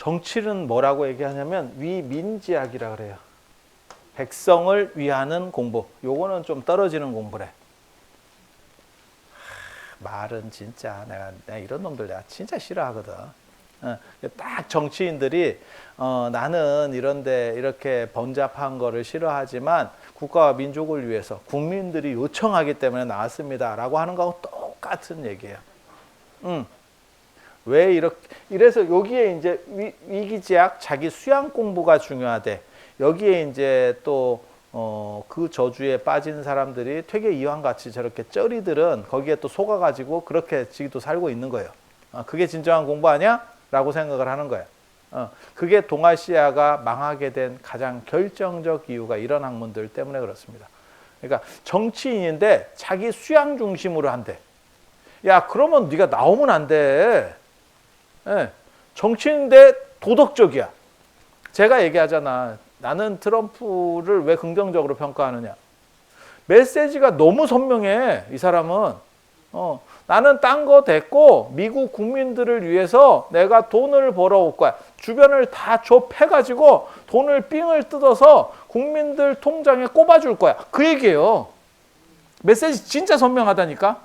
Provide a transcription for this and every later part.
정치는 뭐라고 얘기하냐면 위민지학이라 그래요. 백성을 위하는 공부. 요거는 좀 떨어지는 공부래. 말은 진짜 내가 이런 놈들 내가 진짜 싫어하거든. 딱 정치인들이 나는 이런데 이렇게 번잡한 거를 싫어하지만 국가와 민족을 위해서 국민들이 요청하기 때문에 나왔습니다 라고 하는 거하고 똑같은 얘기예요. 왜 이렇게 이래서 여기에 이제 위기제약 자기 수양 공부가 중요하대. 여기에 이제 또 그 저주에 빠진 사람들이 퇴계 이황같이 저렇게 쩌리들은 거기에 또 속아가지고 그렇게 지도 살고 있는 거예요. 그게 진정한 공부 아니야? 라고 생각을 하는 거예요. 그게 동아시아가 망하게 된 가장 결정적 이유가 이런 학문들 때문에 그렇습니다. 그러니까 정치인인데 자기 수양 중심으로 한대. 야, 그러면 네가 나오면 안 돼. 예, 정치인인데 도덕적이야. 제가 얘기하잖아. 나는 트럼프를 왜 긍정적으로 평가하느냐. 메시지가 너무 선명해. 이 사람은. 나는 딴 거 됐고 미국 국민들을 위해서 내가 돈을 벌어올 거야. 주변을 다 좁혀가지고 돈을 삥을 뜯어서 국민들 통장에 꼽아줄 거야. 그 얘기예요. 메시지 진짜 선명하다니까.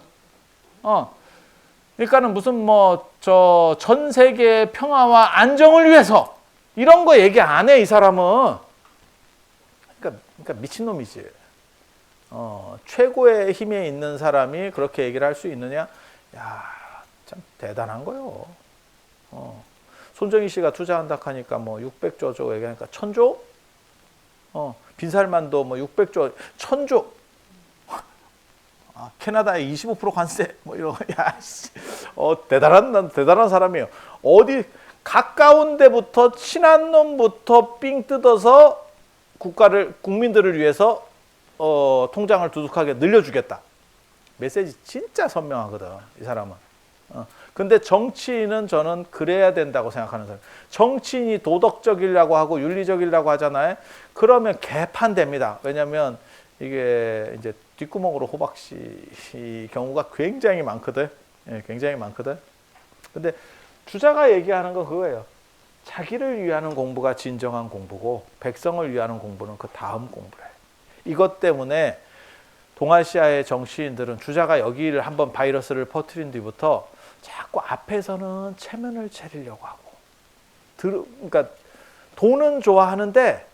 그러니까는 무슨 전 세계의 평화와 안정을 위해서 이런 거 얘기 안 해, 이 사람은. 그러니까 미친놈이지. 최고의 힘에 있는 사람이 그렇게 얘기를 할 수 있느냐? 야, 참 대단한 거요. 손정희 씨가 투자한다 하니까 600조 얘기하니까 1000조? 빈살만도 600조, 1000조. 캐나다에 25% 관세 이런 야, 대단한 사람이에요. 어디 가까운 데부터 친한 놈부터 삥 뜯어서 국민들을 위해서 통장을 두둑하게 늘려주겠다. 메시지 진짜 선명하거든, 이 사람은. 근데 정치인은 저는 그래야 된다고 생각하는 사람. 정치인이 도덕적이라고 하고 윤리적이라고 하잖아요. 그러면 개판됩니다. 왜냐하면 이게 이제 뒷구멍으로 호박씨 경우가 굉장히 많거든. 예, 굉장히 많거든. 근데 주자가 얘기하는 건 그거예요. 자기를 위하는 공부가 진정한 공부고 백성을 위하는 공부는 그 다음 공부래. 이것 때문에 동아시아의 정치인들은 주자가 여기를 한번 바이러스를 퍼뜨린 뒤부터 자꾸 앞에서는 체면을 차리려고 하고 그러니까 돈은 좋아하는데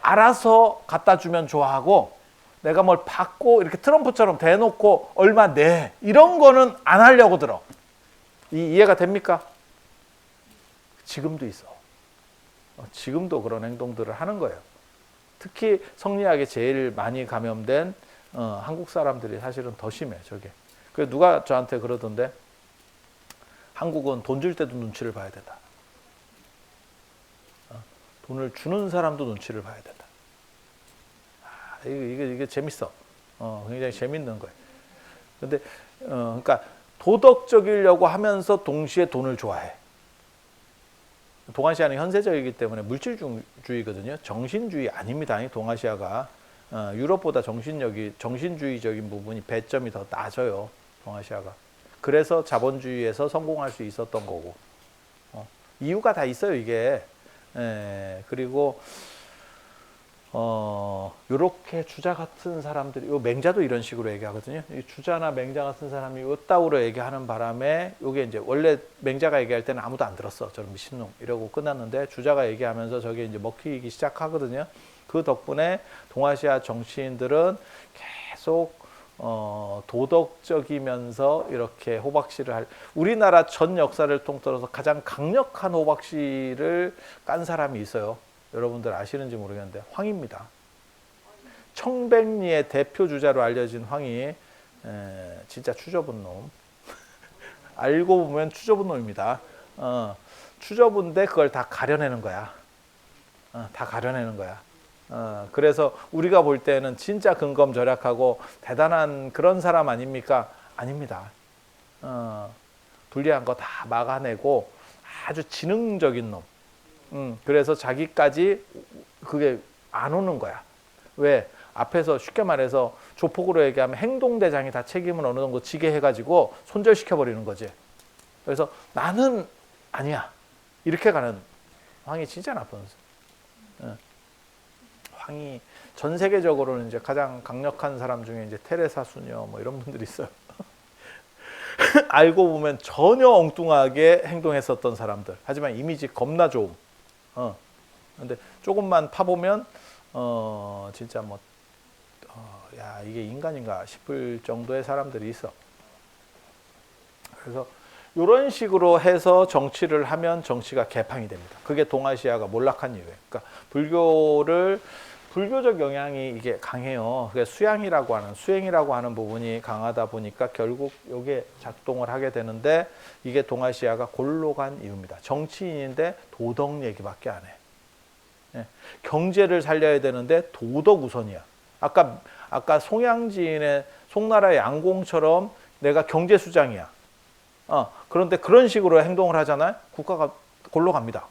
알아서 갖다 주면 좋아하고 내가 뭘 받고 이렇게 트럼프처럼 대놓고 얼마 내 이런 거는 안 하려고 들어. 이해가 됩니까? 지금도 있어. 지금도 그런 행동들을 하는 거예요. 특히 성리학에 제일 많이 감염된 한국 사람들이 사실은 더 심해, 저게. 그래서 누가 저한테 그러던데 한국은 돈 줄 때도 눈치를 봐야 된다. 돈을 주는 사람도 눈치를 봐야 된다. 이게 재밌어. 굉장히 재밌는 거예요. 근데 그러니까 도덕적이려고 하면서 동시에 돈을 좋아해. 동아시아는 현세적이기 때문에 물질주의거든요. 정신주의 아닙니다. 동아시아가 유럽보다 정신주의적인 부분이 배점이 더 낮아요. 동아시아가. 그래서 자본주의에서 성공할 수 있었던 거고. 이유가 다 있어요, 이게. 그리고 요렇게 주자 같은 사람들이, 요 맹자도 이런 식으로 얘기하거든요. 이 주자나 맹자 같은 사람이 요따구로 얘기하는 바람에 요게 이제 원래 맹자가 얘기할 때는 아무도 안 들었어. 저런 미친놈 이러고 끝났는데 주자가 얘기하면서 저게 이제 먹히기 시작하거든요. 그 덕분에 동아시아 정치인들은 계속 도덕적이면서 이렇게 호박씨를 우리나라 전 역사를 통틀어서 가장 강력한 호박씨를 깐 사람이 있어요. 여러분들 아시는지 모르겠는데 황입니다. 청백리의 대표 주자로 알려진 황이 진짜 추접은 놈. 알고 보면 추접은 놈입니다. 추접은데 그걸 다 가려내는 거야. 다 가려내는 거야. 그래서 우리가 볼 때는 진짜 근검절약하고 대단한 그런 사람 아닙니까? 아닙니다. 불리한 거 다 막아내고 아주 지능적인 놈. 그래서 자기까지 그게 안 오는 거야. 왜? 앞에서 쉽게 말해서 조폭으로 얘기하면 행동대장이 다 책임을 어느 정도 지게 해가지고 손절시켜버리는 거지. 그래서 나는 아니야. 이렇게 가는 황이 진짜 나쁜 황이 전 세계적으로는 이제 가장 강력한 사람 중에 이제 테레사 수녀 뭐 이런 분들이 있어요. 알고 보면 전혀 엉뚱하게 행동했었던 사람들. 하지만 이미지 겁나 좋음. 근데 조금만 파보면 진짜 뭐 야, 이게 인간인가 싶을 정도의 사람들이 있어. 그래서 이런 식으로 해서 정치를 하면 정치가 개판이 됩니다. 그게 동아시아가 몰락한 이유예요. 그러니까 불교적 영향이 이게 강해요. 그게 수행이라고 하는 부분이 강하다 보니까 결국 이게 작동을 하게 되는데 이게 동아시아가 골로 간 이유입니다. 정치인인데 도덕 얘기밖에 안 해. 예. 경제를 살려야 되는데 도덕 우선이야. 아까 송양진의 송나라 양공처럼 내가 경제수장이야. 그런데 그런 식으로 행동을 하잖아요. 국가가 골로 갑니다.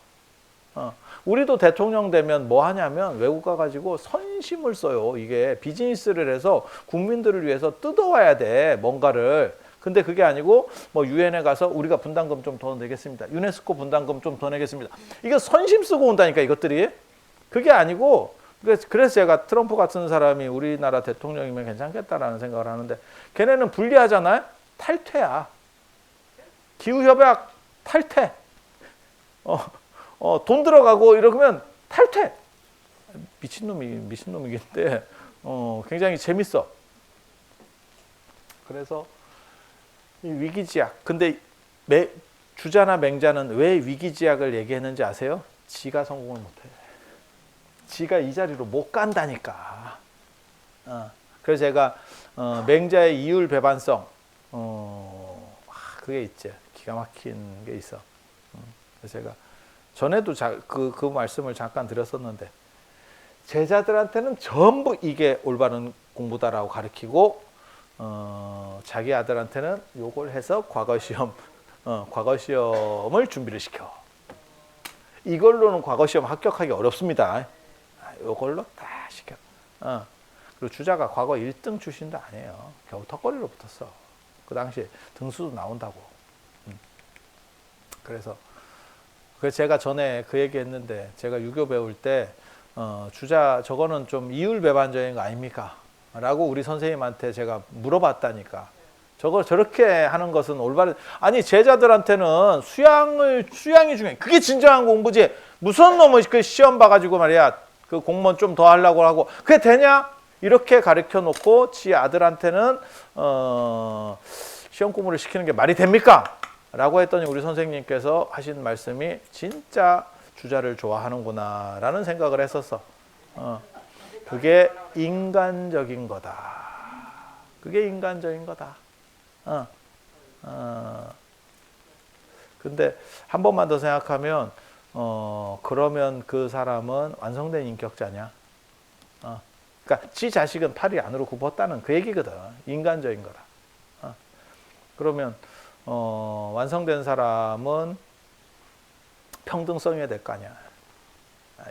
우리도 대통령 되면 뭐 하냐면 외국 가가지고 선심을 써요. 이게 비즈니스를 해서 국민들을 위해서 뜯어와야 돼. 뭔가를. 근데 그게 아니고 뭐 유엔에 가서 우리가 분담금 좀 더 내겠습니다. 유네스코 분담금 좀 더 내겠습니다. 이거 선심 쓰고 온다니까 이것들이. 그게 아니고 그래서 제가 트럼프 같은 사람이 우리나라 대통령이면 괜찮겠다라는 생각을 하는데 걔네는 불리하잖아요. 탈퇴야. 기후협약 탈퇴. 돈 들어가고 이러면 탈퇴. 미친놈이긴데 굉장히 재밌어. 그래서 이 위기지약. 근데 주자나 맹자는 왜 위기지약을 얘기했는지 아세요? 지가 성공을 못해. 지가 이 자리로 못 간다니까. 그래서 제가 맹자의 이율배반성 그게 있지. 기가 막힌 게 있어. 그래서 제가 전에도 그 말씀을 잠깐 드렸었는데 제자들한테는 전부 이게 올바른 공부다라고 가르치고 자기 아들한테는 요걸 해서 과거 시험을 준비를 시켜. 이걸로는 과거 시험 합격하기 어렵습니다. 요걸로 다 시켜. 그리고 주자가 과거 1등 출신도 아니에요. 겨우 턱걸이로 붙었어. 그 당시에 등수도 나온다고. 그래서 제가 전에 그 얘기 했는데 제가 유교 배울 때 주자 저거는 좀 이율배반적인 거 아닙니까? 라고 우리 선생님한테 제가 물어봤다니까. 저렇게 하는 것은 올바른 아니 제자들한테는 수양이 중요해. 그게 진정한 공부지. 무슨 놈의 그 시험 봐가지고 말이야 그 공무원 좀 더 하려고 하고 그게 되냐? 이렇게 가르쳐 놓고 지 아들한테는 시험 공부를 시키는 게 말이 됩니까? 라고 했더니 우리 선생님께서 하신 말씀이 진짜 주자를 좋아하는구나 라는 생각을 했었어. 그게 인간적인 거다. 그게 인간적인 거다. 근데 한 번만 더 생각하면 그러면 그 사람은 완성된 인격자냐? 그러니까 지 자식은 팔이 안으로 굽었다는 그 얘기거든. 인간적인 거다. 그러면 완성된 사람은 평등성이어야 될 거 아니야.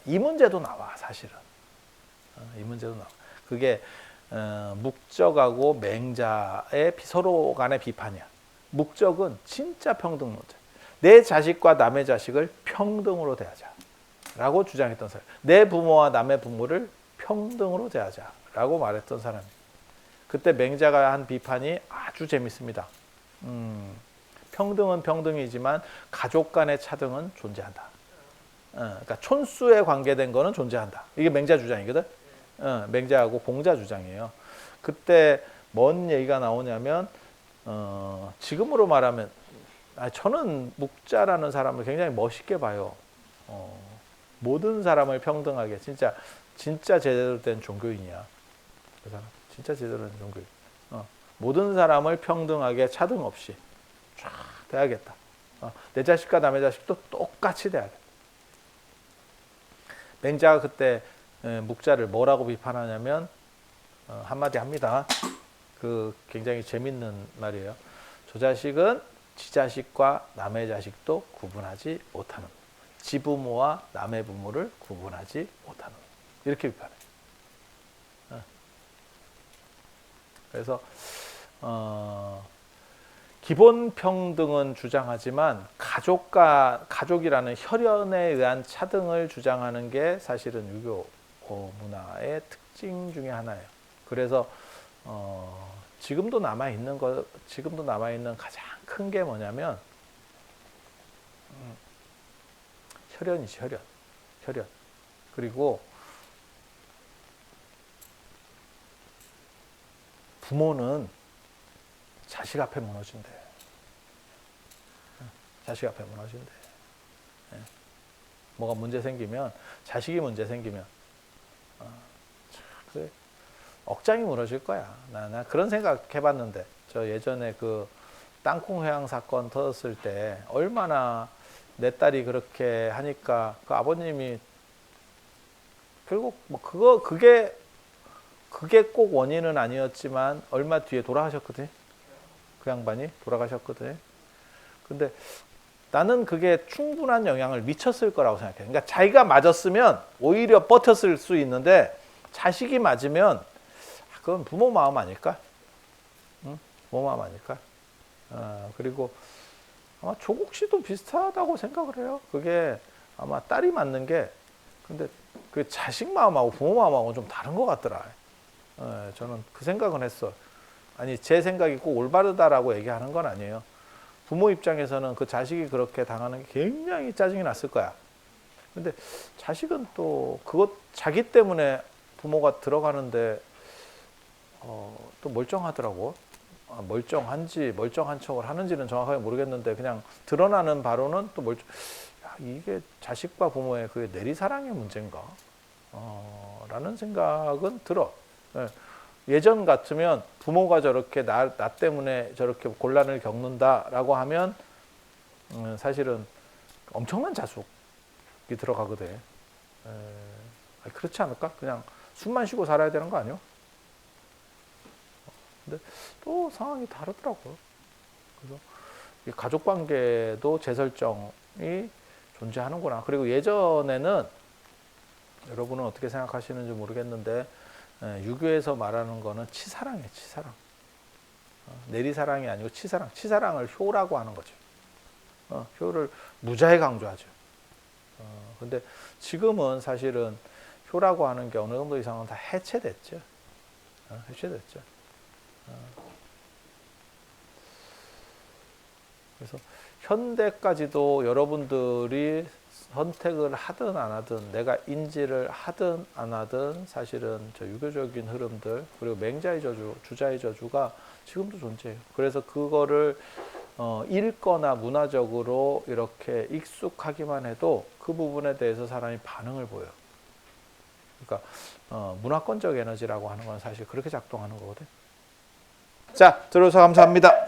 이 문제도 나와 사실은. 이 문제도 나와. 그게 묵적하고 맹자의 서로 간의 비판이야. 묵적은 진짜 평등 논제. 내 자식과 남의 자식을 평등으로 대하자라고 주장했던 사람. 내 부모와 남의 부모를 평등으로 대하자라고 말했던 사람이. 그때 맹자가 한 비판이 아주 재밌습니다. 평등은 평등이지만 가족 간의 차등은 존재한다. 그러니까 촌수에 관계된 거는 존재한다. 이게 맹자 주장이거든. 맹자하고 공자 주장이에요. 그때 뭔 얘기가 나오냐면 지금으로 말하면 저는 묵자라는 사람을 굉장히 멋있게 봐요. 모든 사람을 평등하게 진짜 제대로 된 종교인이야. 그 사람 진짜 제대로 된 종교인. 모든 사람을 평등하게 차등 없이 쫙 대하겠다. 내 자식과 남의 자식도 똑같이 대하겠다. 맹자가 그때 묵자를 뭐라고 비판하냐면 한마디 합니다. 그 굉장히 재밌는 말이에요. 저 자식은 지 자식과 남의 자식도 구분하지 못하는, 지 부모와 남의 부모를 구분하지 못하는, 이렇게 비판해요. 그래서 기본 평등은 주장하지만 가족이라는 혈연에 의한 차등을 주장하는 게 사실은 유교 문화의 특징 중에 하나예요. 그래서 지금도 남아 있는 가장 큰 게 뭐냐면 혈연이지, 혈연. 그리고 부모는 자식 앞에 무너진대. 자식 앞에 무너진대. 뭐가 문제 생기면, 자식이 문제 생기면, 그래, 억장이 무너질 거야. 나 그런 생각 해봤는데, 저 예전에 그 땅콩 회항 사건 터졌을 때, 얼마나 내 딸이 그렇게 하니까, 그 아버님이, 결국, 뭐, 그게 꼭 원인은 아니었지만, 얼마 뒤에 돌아가셨거든. 그 양반이 돌아가셨거든. 근데 나는 그게 충분한 영향을 미쳤을 거라고 생각해. 그러니까 자기가 맞았으면 오히려 버텼을 수 있는데 자식이 맞으면 그건 부모 마음 아닐까? 응? 부모 마음 아닐까? 그리고 아마 조국 씨도 비슷하다고 생각을 해요. 그게 아마 딸이 맞는 게 근데 그 자식 마음하고 부모 마음하고는 좀 다른 것 같더라. 저는 그 생각은 했어. 아니 제 생각이 꼭 올바르다라고 얘기하는 건 아니에요. 부모 입장에서는 그 자식이 그렇게 당하는 게 굉장히 짜증이 났을 거야. 근데 자식은 또 그것 자기 때문에 부모가 들어가는데 또 멀쩡하더라고. 멀쩡한지 멀쩡한 척을 하는지는 정확하게 모르겠는데 그냥 드러나는 바로는 또 이게 자식과 부모의 그 내리사랑의 문제인가? 라는 생각은 들어. 예전 같으면 부모가 저렇게 나 때문에 저렇게 곤란을 겪는다라고 하면 사실은 엄청난 자숙이 들어가거든. 그렇지 않을까? 그냥 숨만 쉬고 살아야 되는 거 아니요? 근데 또 상황이 다르더라고요. 그래서 이 가족 관계도 재설정이 존재하는구나. 그리고 예전에는 여러분은 어떻게 생각하시는지 모르겠는데 유교에서 말하는 거는 치사랑이에요. 치사랑. 내리사랑이 아니고 치사랑. 치사랑을 효라고 하는 거죠. 효를 무지하게 강조하죠. 근데 지금은 사실은 효라고 하는 게 어느 정도 이상은 다 해체됐죠. 해체됐죠. 그래서 현대까지도 여러분들이 선택을 하든 안 하든 내가 인지를 하든 안 하든 사실은 저 유교적인 흐름들 그리고 맹자의 저주, 주자의 저주가 지금도 존재해요. 그래서 그거를 읽거나 문화적으로 이렇게 익숙하기만 해도 그 부분에 대해서 사람이 반응을 보여요. 그러니까 문화권적 에너지라고 하는 건 사실 그렇게 작동하는 거거든. 자, 들어서 감사합니다.